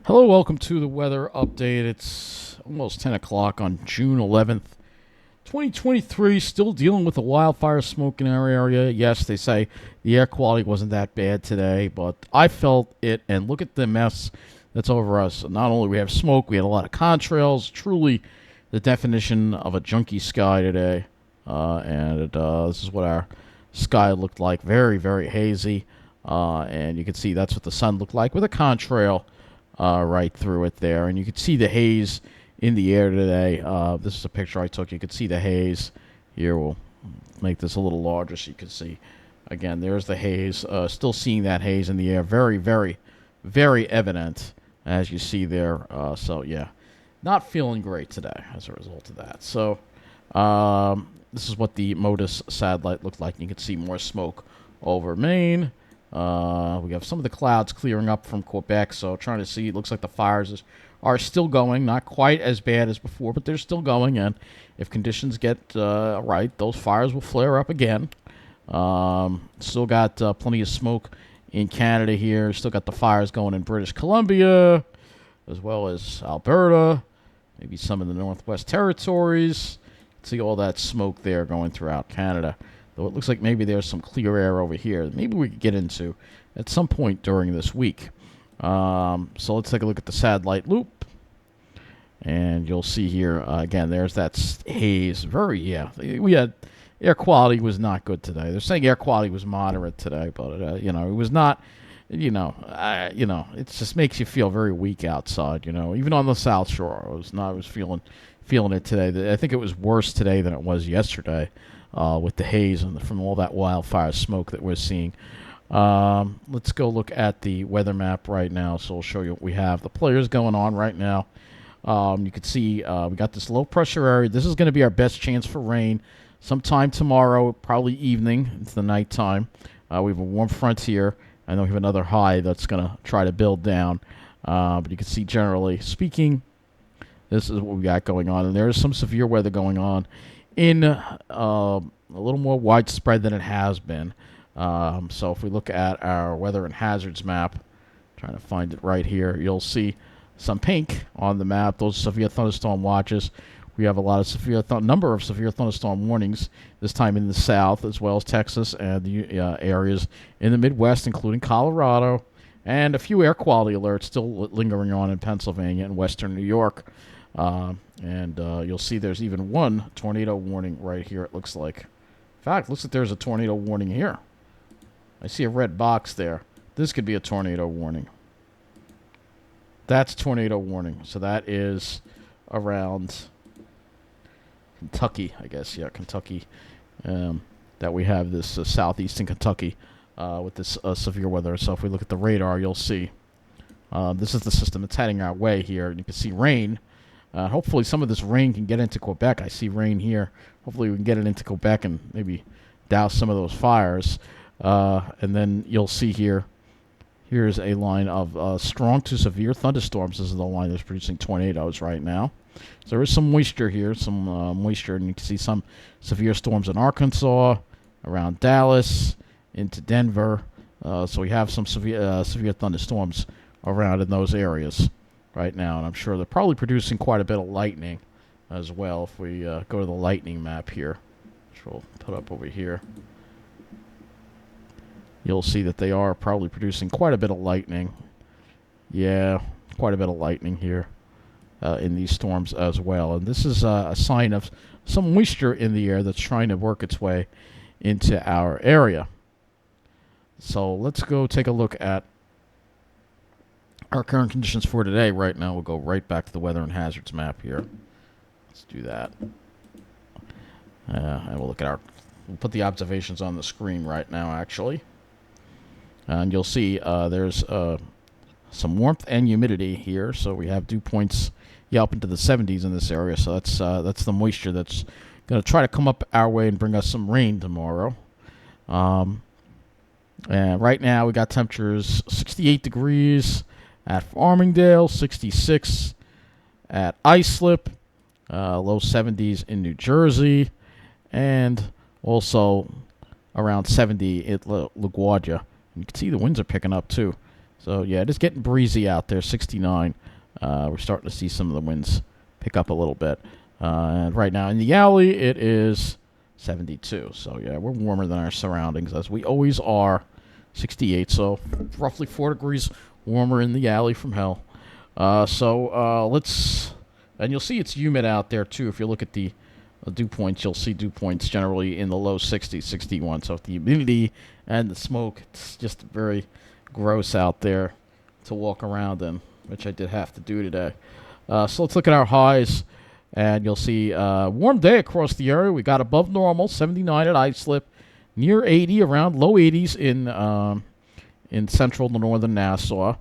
Hello, welcome to the weather update. It's almost 10 o'clock on June 11th, 2023. Still dealing with the wildfire smoke in our area. Yes, they say the air quality wasn't that bad today, but I felt it, and look at the mess that's over us. Not only we have smoke, we had a lot of contrails. Truly the definition of a junky sky today. This is what our sky looked like. Very, very hazy. And you can see that's what the sun looked like with a contrail right through it there. And you can see the haze in the air today. This is a picture I took. You can see the haze. Here, we'll make this a little larger so you can see. Again, there's the haze. Still seeing that haze in the air. Very, very, very evident, as you see there. So, yeah, not feeling great today as a result of that. So, this is what the MODIS satellite looked like. You can see more smoke over Maine. We have some of the clouds clearing up from Quebec, so trying to see. It looks like the fires are still going, not quite as bad as before, but they're still going, and if conditions get right, those fires will flare up again. Still got plenty of smoke in Canada here. Still got the fires going in British Columbia, as well as Alberta, maybe some in the Northwest Territories. See all that smoke there going throughout Canada. Though it looks like maybe there's some clear air over here. Maybe we could get into at some point during this week. So let's take a look at the satellite loop. And you'll see here, again, there's that haze. We had air quality was not good today. They're saying air quality was moderate today, but, it was not, it just makes you feel very weak outside, even on the South Shore. I was feeling it today. I think it was worse today than it was yesterday. With the haze and from all that wildfire smoke that we're seeing. Let's go look at the weather map right now. So I'll show you what we have. The players going on right now. You can see we got this low pressure area. This is going to be our best chance for rain sometime tomorrow, probably evening. It's the nighttime. We have a warm front here. And then we have another high that's going to try to build down. But you can see, generally speaking, this is what we got going on. And there is some severe weather going on in a little more widespread than it has been. So if we look at our weather and hazards map, trying to find it right here, you'll see some pink on the map. Those severe thunderstorm watches. We have a lot of number of severe thunderstorm warnings, this time in the south, as well as Texas and the areas in the Midwest, including Colorado, and a few air quality alerts still lingering on in Pennsylvania and western New York. You'll see there's even one tornado warning right here, it looks like. In fact, looks like there's a tornado warning here. I see a red box there. This could be a tornado warning. That's tornado warning. So that is around Kentucky, I guess. Yeah, Kentucky. That we have this southeastern Kentucky with this severe weather. So if we look at the radar, you'll see this is the system that's heading our way here. And you can see rain. Hopefully some of this rain can get into Quebec. I see rain here. Hopefully we can get it into Quebec and maybe douse some of those fires. And then you'll see here's a line of strong to severe thunderstorms. This is the line that's producing tornadoes right now. So there is some moisture here, moisture, and you can see some severe storms in Arkansas, around Dallas, into Denver. So we have some severe thunderstorms around in those areas right now, and I'm sure they're probably producing quite a bit of lightning as well. If we go to the lightning map here, which we'll put up over here, you'll see that they are probably producing quite a bit of lightning. Yeah, quite a bit of lightning here in these storms as well. And this is a sign of some moisture in the air that's trying to work its way into our area. So let's go take a look at our current conditions for today. Right now, we'll go right back to the weather and hazards map here. Let's do that. And we'll put the observations on the screen right now, actually. And you'll see there's some warmth and humidity here. So we have dew points up into the 70s in this area. So that's the moisture that's going to try to come up our way and bring us some rain tomorrow. And right now we got temperatures 68 degrees at Farmingdale, 66 at Islip, low 70s in New Jersey, and also around 70 at LaGuardia. You can see the winds are picking up too. So, yeah, it is getting breezy out there, 69. We're starting to see some of the winds pick up a little bit. And right now in the alley, it is 72. So, yeah, we're warmer than our surroundings, as we always are. 68, so roughly 4 degrees warmer in the alley from hell. Let's... And you'll see it's humid out there, too. If you look at the dew points, you'll see dew points generally in the low 60s, 61. So, the humidity and the smoke, it's just very gross out there to walk around in, which I did have to do today. So, let's look at our highs. And you'll see warm day across the area. We got above normal, 79 at Islip, near 80, around low 80s in central to northern Nassau.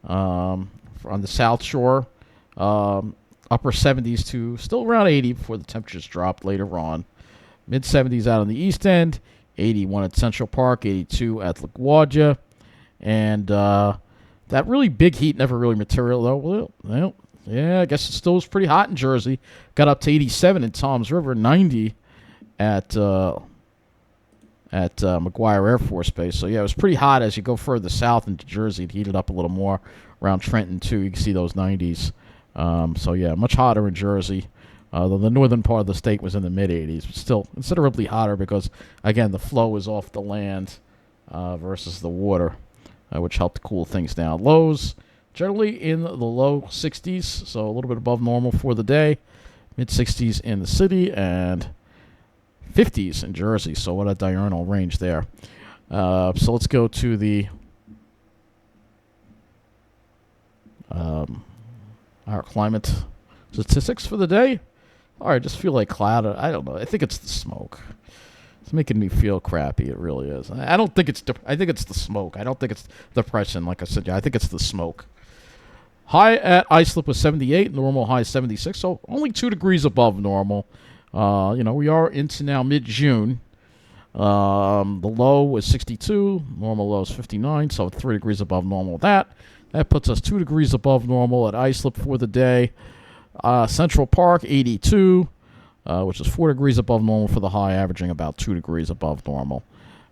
On the South Shore, upper 70s to still around 80 before the temperatures dropped later on. Mid 70s out on the east end, 81 at Central Park, 82 at LaGuardia. And that really big heat never really materialized. Well, yeah, I guess it still was pretty hot in Jersey. Got up to 87 in Toms River, 90 at McGuire Air Force Base. So, yeah, it was pretty hot as you go further south into Jersey. It heated up a little more around Trenton, too. You can see those 90s. So, yeah, much hotter in Jersey. Though the northern part of the state was in the mid-80s. But still considerably hotter because, again, the flow is off the land versus the water, which helped cool things down. Lows generally in the low 60s, so a little bit above normal for the day. Mid-60s in the city and 50s in Jersey, so what a diurnal range there. So let's go to the our climate statistics for the day. All right, just feel like cloud. I don't know. I think it's the smoke. It's making me feel crappy. It really is. I don't think it's. I think it's the smoke. I don't think it's depression. Like I said, I think it's the smoke. High at Islip was 78. Normal high 76. So only 2 degrees above normal. We are into now mid-June. The low was 62. Normal low is 59. So 3 degrees above normal. That puts us 2 degrees above normal at Islip for the day. Central Park 82. Which is 4 degrees above normal for the high, averaging about 2 degrees above normal.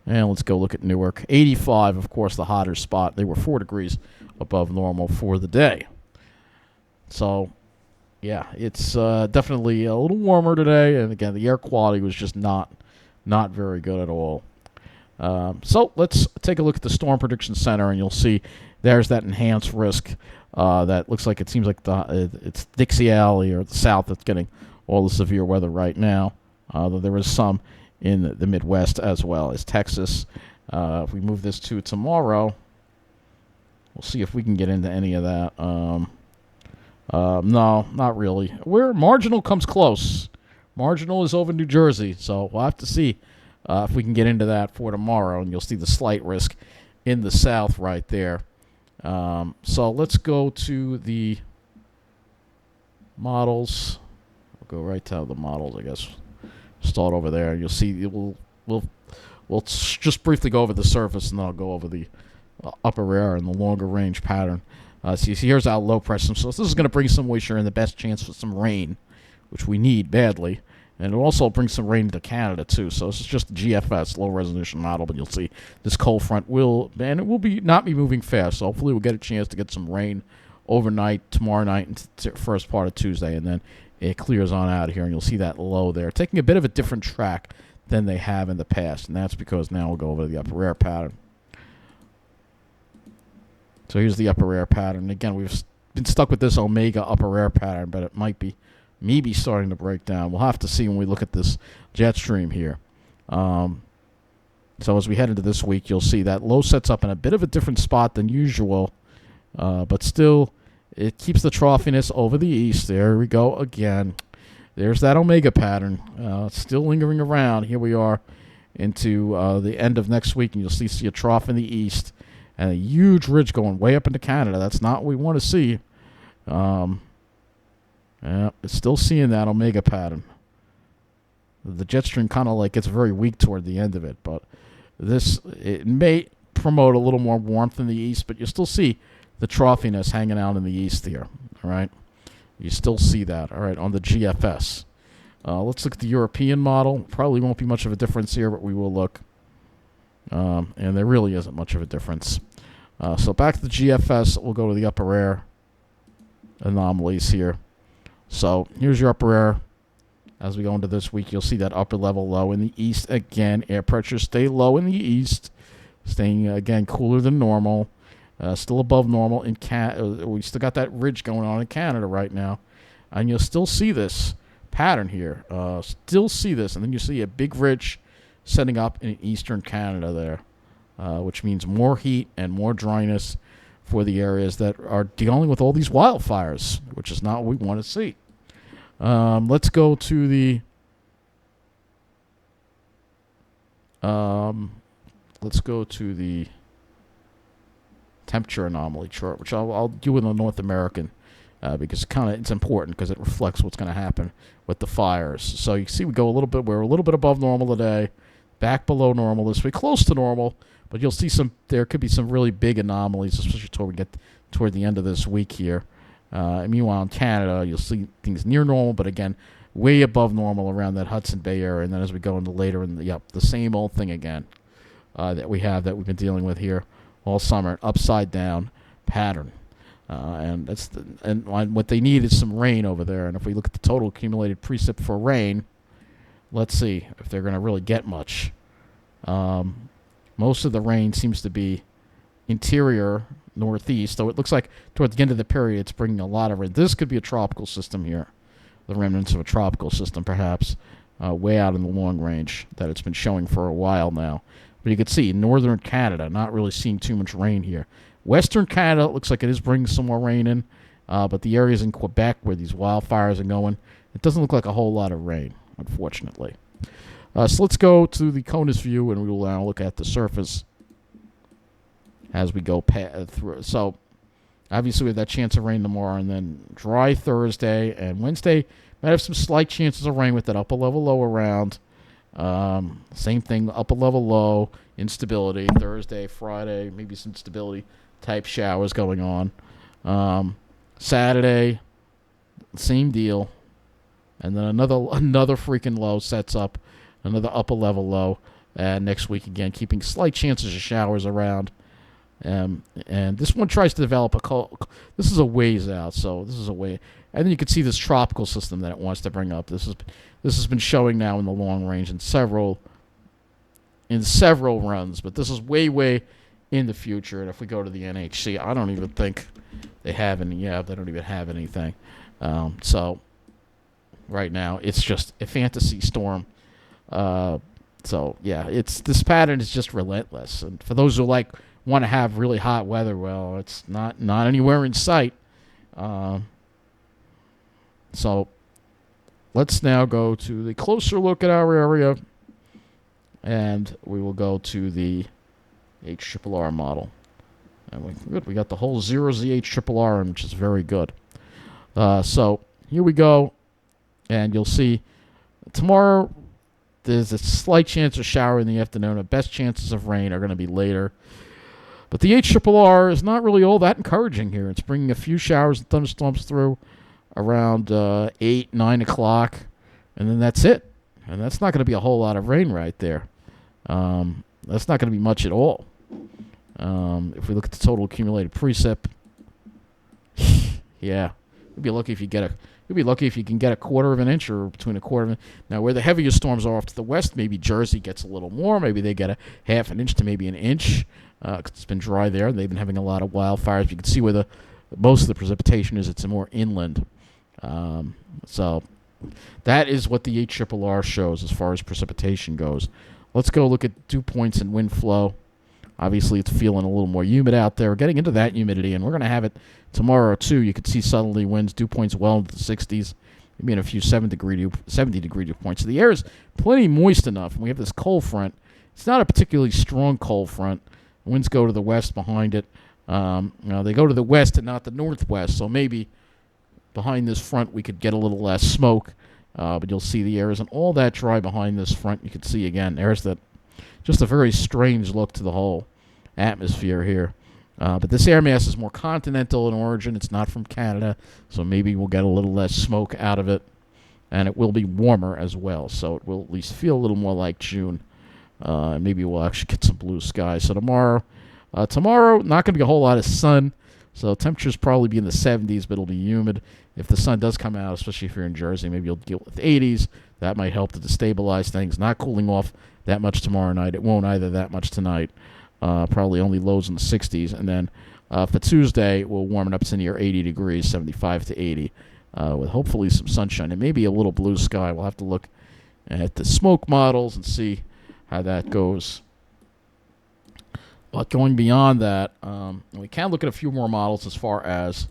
And let's go look at Newark. 85, of course, the hotter spot. They were 4 degrees above normal for the day. So, yeah, it's definitely a little warmer today. And, again, the air quality was just not very good at all. So let's take a look at the Storm Prediction Center, and you'll see there's that enhanced risk. That looks like it seems like it's Dixie Alley or the south that's getting all the severe weather right now, though there is some in the Midwest as well as Texas. If we move this to tomorrow, we'll see if we can get into any of that. No, not really. Where Marginal comes close. Marginal is over New Jersey, so we'll have to see if we can get into that for tomorrow, and you'll see the slight risk in the south right there. So let's go to the models. Go right to the models, I guess. Start over there. You'll see we'll just briefly go over the surface, and then I'll go over the upper air and the longer range pattern. So you see here's our low pressure. So this is going to bring some moisture and the best chance for some rain, which we need badly. And it'll also bring some rain to Canada too. So this is just the GFS, low resolution model, but you'll see this cold front will not be moving fast. So hopefully we'll get a chance to get some rain overnight, tomorrow night, and first part of Tuesday, and then it clears on out of here, and you'll see that low there, taking a bit of a different track than they have in the past, and that's because now we'll go over to the upper air pattern. So here's the upper air pattern. Again, we've been stuck with this omega upper air pattern, but it might be maybe starting to break down. We'll have to see when we look at this jet stream here. So as we head into this week, you'll see that low sets up in a bit of a different spot than usual, but still it keeps the troughiness over the east. There we go again. There's that omega pattern still lingering around. Here we are into the end of next week, and you'll see a trough in the east and a huge ridge going way up into Canada. That's not what we want to see. Yeah, it's still seeing that omega pattern. The jet stream kind of gets very weak toward the end of it, but it may promote a little more warmth in the east, but you still see the troughiness hanging out in the east here. All right, you still see that. All right, on the GFS. Let's look at the European model. Probably won't be much of a difference here, but we will look. And there really isn't much of a difference. So back to the GFS, we'll go to the upper air anomalies here. So here's your upper air. As we go into this week, you'll see that upper level low in the east again. Air pressure stay low in the east, staying again cooler than normal. Still above normal in we still got that ridge going on in Canada right now, and you'll still see this pattern here. Still see this, and then you see a big ridge setting up in eastern Canada there, which means more heat and more dryness for the areas that are dealing with all these wildfires, which is not what we want to see. Let's go to the temperature anomaly chart, which I'll do in the North American because it's important because it reflects what's going to happen with the fires. So you see, we're a little bit above normal today, back below normal this week, close to normal, but you'll see there could be some really big anomalies, especially toward we get toward the end of this week here. Meanwhile, in Canada, you'll see things near normal, but again, way above normal around that Hudson Bay area. And then as we go into later, the same old thing again that we've been dealing with here all summer, upside down pattern. And what they need is some rain over there. And if we look at the total accumulated precip for rain, let's see if they're going to really get much. Most of the rain seems to be interior northeast, so it looks like toward the end of the period it's bringing a lot of rain. This could be a tropical system here, the remnants of a tropical system perhaps, way out in the long range that it's been showing for a while now. But you can see northern Canada not really seeing too much rain here. Western Canada looks like it is bringing some more rain in, but the areas in Quebec where these wildfires are going, it doesn't look like a whole lot of rain, unfortunately. So let's go to the CONUS view, and we will now look at the surface as we go through. So obviously we have that chance of rain tomorrow, and then dry Thursday and Wednesday. Might have some slight chances of rain with that upper level low around. Same thing, upper level low, instability. Thursday, Friday, maybe some stability type showers going on. Saturday, same deal. And then another freaking low sets up, another upper level low. And next week again, keeping slight chances of showers around. And this one tries to develop this is a ways out, so this is a way. And then you can see this tropical system that it wants to bring up. This has been showing now in the long range in several runs, but this is way in the future. And if we go to the NHC, I don't even think they have any. Yeah, they don't even have anything. So right now it's just a fantasy storm. So yeah, this pattern is just relentless. And for those who want to have really hot weather, well, it's not anywhere in sight. So let's now go to the closer look at our area, and we will go to the HRRR model. And we got the whole 0Z HRRR, which is very good. So here we go, and you'll see tomorrow there's a slight chance of shower in the afternoon. The best chances of rain are going to be later. But the HRRR is not really all that encouraging here. It's bringing a few showers and thunderstorms through around 8, 9 o'clock, and then that's it. And that's not going to be a whole lot of rain right there. That's not going to be much at all. If we look at the total accumulated precip, yeah, you'll be lucky if you can get a quarter of an inch or between a quarter of an inch. Now, where the heaviest storms are off to the west, maybe Jersey gets a little more. Maybe they get a half an inch to maybe an inch. 'Cause it's been dry there. They've been having a lot of wildfires. You can see where most of the precipitation is. It's more inland. So that is what the HRRR shows as far as precipitation goes. Let's go look at dew points and wind flow. Obviously, it's feeling a little more humid out there. We're getting into that humidity, and we're going to have it tomorrow, too. You could see southerly winds, dew points well into the 60s, maybe in a few 70-degree dew points. So the air is plenty moist enough, and we have this cold front. It's not a particularly strong cold front. Winds go to the west behind it. They go to the west and not the northwest, so maybe behind this front we could get a little less smoke. But you'll see the air isn't all that dry behind this front. You can see, again, there's just a very strange look to the whole atmosphere here. But this air mass is more continental in origin. It's not from Canada, so maybe we'll get a little less smoke out of it. And it will be warmer as well, so it will at least feel a little more like June. Maybe we'll actually get some blue skies. So tomorrow, Tomorrow, not going to be a whole lot of sun, so temperatures probably be in the 70s, but it'll be humid. If the sun does come out, especially if you're in Jersey, maybe you'll deal with 80s. That might help to destabilize things. Not cooling off that much tomorrow night. It won't either that much tonight. Probably only lows in the 60s. And then for Tuesday, we'll warm it up to near 80 degrees, 75 to 80, with hopefully some sunshine and maybe a little blue sky. We'll have to look at the smoke models and see how that goes. But going beyond that, we can look at a few more models as far as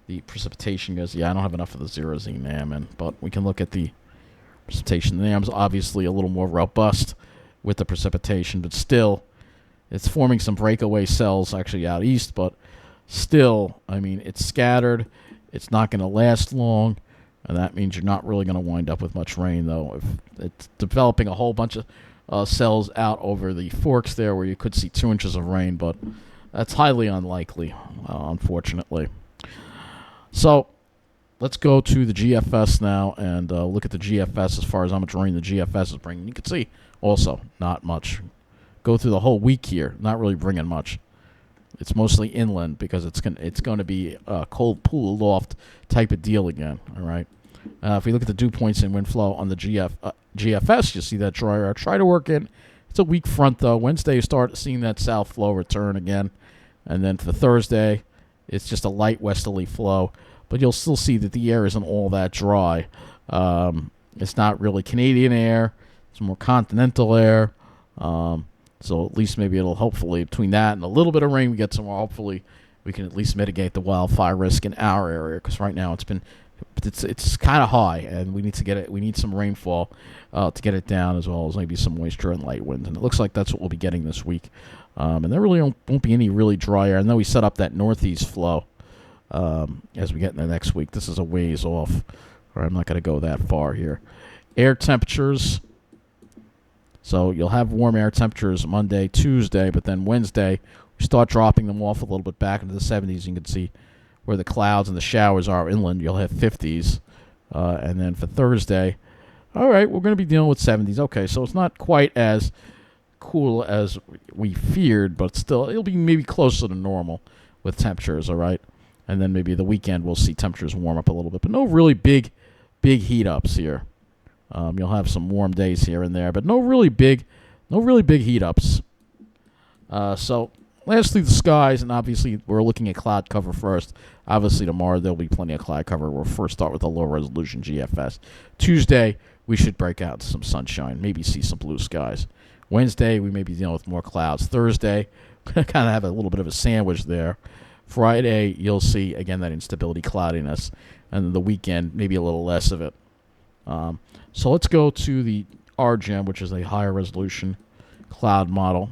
the precipitation goes. Yeah, I don't have enough of the zero-Z NAM, but we can look at the precipitation. The NAM's obviously a little more robust with the precipitation, but still, it's forming some breakaway cells actually out east, but still, I mean, it's scattered. It's not going to last long, and that means you're not really going to wind up with much rain, though. If it's developing a whole bunch of cells out over the forks there where you could see 2 inches of rain, but that's highly unlikely, unfortunately. So let's go to the GFS now and look at the GFS as far as how much rain the GFS is bringing. You can see also not much. Go through the whole week here, not really bringing much. It's mostly inland because it's going to be a cold pool loft type of deal again. All right. If we look at the dew points and wind flow on the GFS, you see that dry air. Try to work in. It's a weak front, though. Wednesday, you start seeing that south flow return again. And then for Thursday, it's just a light westerly flow. But you'll still see that the air isn't all that dry. It's not really Canadian air. It's more continental air. So at least maybe it'll hopefully, between that and a little bit of rain, we get some more. Hopefully, we can at least mitigate the wildfire risk in our area. Because right now it's kind of high, and we need to get it. We need some rainfall to get it down, as well as maybe some moisture and light winds. And it looks like that's what we'll be getting this week. And there really won't be any really dry air. And then we set up that northeast flow as we get in the next week. This is a ways off. Or I'm not going to go that far here. Air temperatures. So you'll have warm air temperatures Monday, Tuesday, but then Wednesday we start dropping them off a little bit back into the 70s. You can see where the clouds and the showers are inland. You'll have 50s. And then for Thursday, all right, we're going to be dealing with 70s. Okay, so it's not quite as cool as we feared, but still it'll be maybe closer to normal with temperatures, all right? And then maybe the weekend we'll see temperatures warm up a little bit, but no really big heat ups here. You'll have some warm days here and there, but no really big heat ups. So lastly, the skies, and obviously we're looking at cloud cover first. Obviously tomorrow there'll be plenty of cloud cover. We'll first start with a low resolution GFS. Tuesday we should break out some sunshine, maybe see some blue skies. Wednesday we may be dealing with more clouds. Thursday kind of have a little bit of a sandwich there. Friday you'll see again that instability, cloudiness, and then the weekend maybe a little less of it. So let's go to the RGEM, which is a higher resolution cloud model.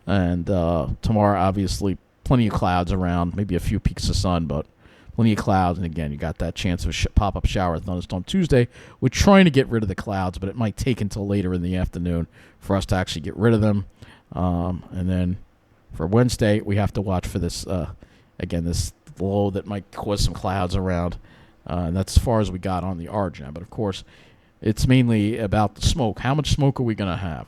And tomorrow, obviously, plenty of clouds around, maybe a few peaks of sun, but plenty of clouds. And again, you got that chance of a pop-up shower thunderstorm. Tuesday, we're trying to get rid of the clouds, but it might take until later in the afternoon for us to actually get rid of them. And then for Wednesday, we have to watch for this, again, this low that might cause some clouds around. And that's as far as we got on the RGEM. But, of course, it's mainly about the smoke. How much smoke are we going to have?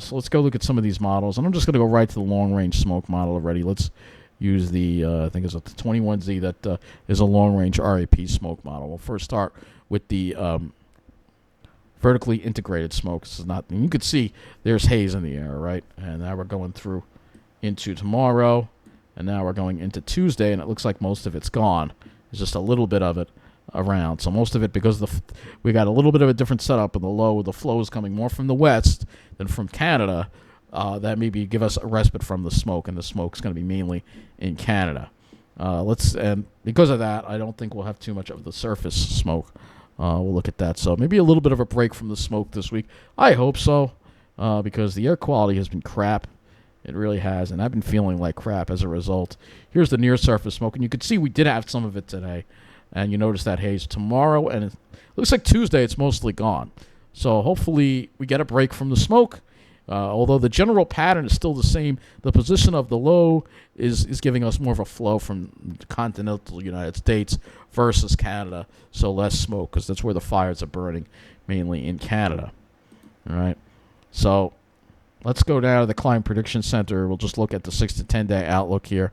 So let's go look at some of these models. And I'm just going to go right to the long-range smoke model already. Let's use the, I think it's the 21Z that is a long-range RAP smoke model. We'll first start with the vertically integrated smoke. This is not, and you can see there's haze in the air, right? And now we're going through into tomorrow. And now we're going into Tuesday, and it looks like most of it's gone. There's just a little bit of it around. So most of it, because we got a little bit of a different setup in the flow is coming more from the west than from Canada. That maybe give us a respite from the smoke, and the smoke's going to be mainly in Canada. And because of that, I don't think we'll have too much of the surface smoke. We'll look at that. So maybe a little bit of a break from the smoke this week. I hope so, because the air quality has been crap. It really has, and I've been feeling like crap as a result. Here's the near-surface smoke, and you can see we did have some of it today, and you notice that haze tomorrow, and it looks like Tuesday it's mostly gone. So hopefully we get a break from the smoke, although the general pattern is still the same. The position of the low is giving us more of a flow from the continental United States versus Canada, so less smoke, because that's where the fires are burning, mainly in Canada. All right, so let's go down to the Climate Prediction Center. We'll just look at the 6 to 10 day outlook here.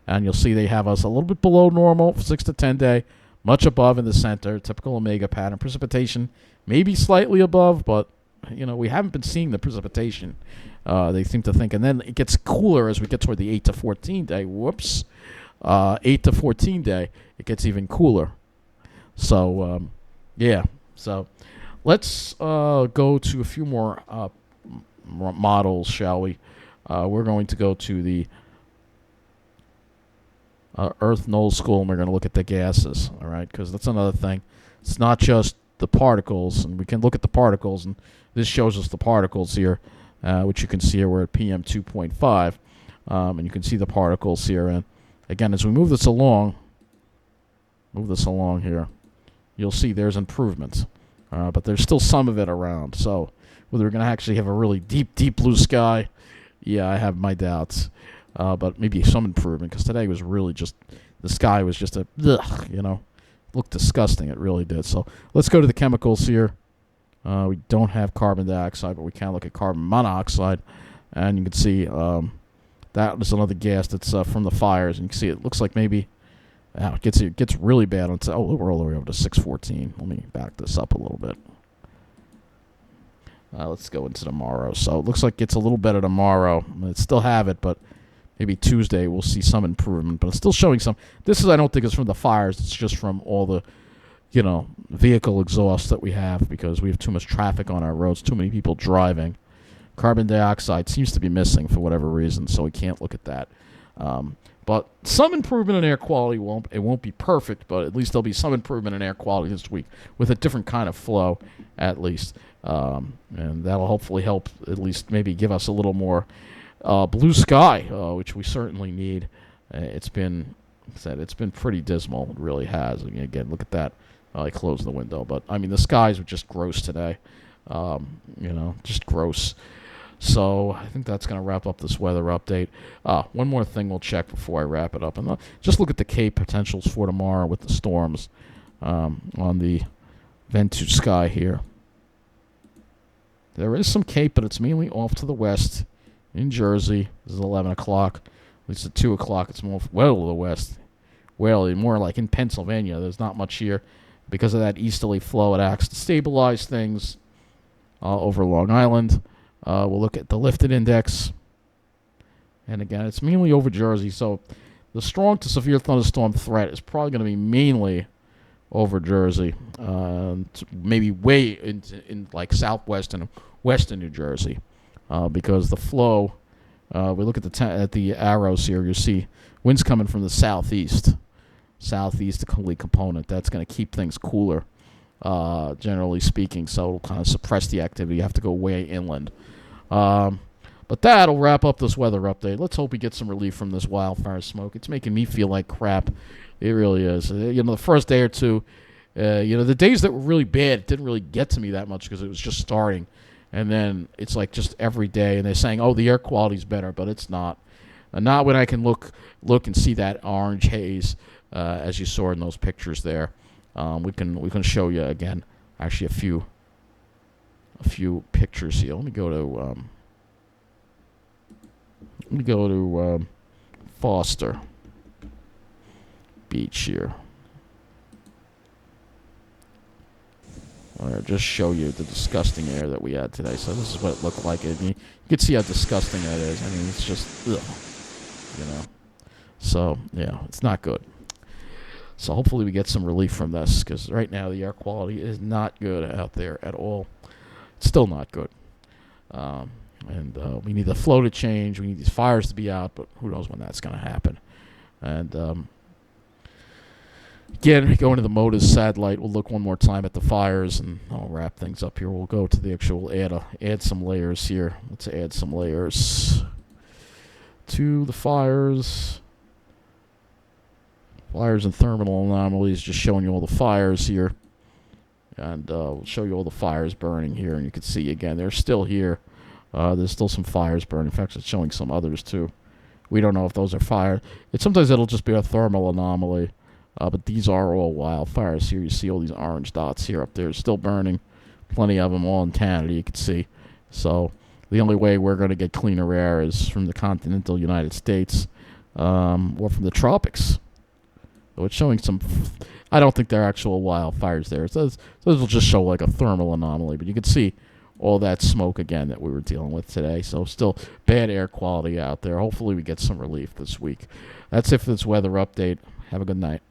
And you'll see they have us a little bit below normal for 6 to 10 day, much above in the center, typical omega pattern. Precipitation maybe slightly above, but we haven't been seeing the precipitation. They seem to think. And then it gets cooler as we get toward the 8 to 14 day. Whoops. 8 to 14 day, it gets even cooler. So, yeah. So let's go to a few more models, shall we? We're going to go to the Earth Null School, and we're going to look at the gases, all right? Because that's another thing. It's not just the particles, and we can look at the particles, and this shows us the particles here, which you can see here. We're at PM 2.5, and you can see the particles here. And again, as we move this along here, you'll see there's improvements, but there's still some of it around. So whether we're going to actually have a really deep, deep blue sky, yeah, I have my doubts. But maybe some improvement, because today was really just, the sky was just looked disgusting. It really did. So let's go to the chemicals here. We don't have carbon dioxide, but we can look at carbon monoxide. And you can see that is another gas that's from the fires. And you can see it looks like maybe it gets really bad. We're all the way over to 614. Let me back this up a little bit. Let's go into tomorrow. So it looks like it's a little better tomorrow. It still have it, but maybe Tuesday we'll see some improvement. But it's still showing some. This I don't think is from the fires. It's just from all the, vehicle exhaust that we have, because we have too much traffic on our roads, too many people driving. Carbon dioxide seems to be missing for whatever reason, so we can't look at that. But some improvement in air quality won't be perfect, but at least there'll be some improvement in air quality this week with a different kind of flow, at least. And that'll hopefully help at least maybe give us a little more blue sky, which we certainly need. It's been pretty dismal. It really has. Again, look at that. I closed the window, but the skies were just gross today. Just gross. So I think that's going to wrap up this weather update. One more thing we'll check before I wrap it up, and just look at the Cape potentials for tomorrow with the storms on the Ventu sky here. There is some Cape, but it's mainly off to the west in Jersey. This is 11 o'clock. At least at 2 o'clock, it's more well to the west. Well, more like in Pennsylvania. There's not much here. Because of that easterly flow, it acts to stabilize things over Long Island. We'll look at the lifted index. And again, it's mainly over Jersey. So the strong to severe thunderstorm threat is probably going to be mainly over Jersey. Maybe way in like southwest and western New Jersey. Because the flow, we look at the arrows here, you see winds coming from the southeast component. That's going to keep things cooler, generally speaking, so it'll kind of suppress the activity. You have to go way inland. But that'll wrap up this weather update. Let's hope we get some relief from this wildfire smoke. It's making me feel like crap. It really is. The first day or two, the days that were really bad, it didn't really get to me that much because it was just starting. And then it's like just every day, and they're saying, oh, the air quality's better, but it's not. Not when I can look and see that orange haze, as you saw in those pictures there. We can show you again, actually a few pictures here. Let me go to Foster Beach here. I'll just show you the disgusting air that we had today. So this is what it looked like. You can see how disgusting that is. It's just, ugh, So, yeah, it's not good. So hopefully we get some relief from this, because right now the air quality is not good out there at all. It's still not good. And we need the flow to change. We need these fires to be out, but who knows when that's going to happen. And again, going to the MODIS satellite, we'll look one more time at the fires, and I'll wrap things up here. We'll go to the actual add some layers here. Let's add some layers to the fires. Fires and thermal anomalies, just showing you all the fires here. And we'll show you all the fires burning here, and you can see, again, they're still here. There's still some fires burning. In fact, it's showing some others, too. We don't know if those are fire. Sometimes it'll just be a thermal anomaly. But these are all wildfires here. You see all these orange dots here up there. Still burning. Plenty of them all in Canada, you can see. So the only way we're going to get cleaner air is from the continental United States, or from the tropics. So it's showing some. I don't think there are actual wildfires there. So this will just show like a thermal anomaly, but you can see all that smoke again that we were dealing with today. So still bad air quality out there. Hopefully we get some relief this week. That's it for this weather update. Have a good night.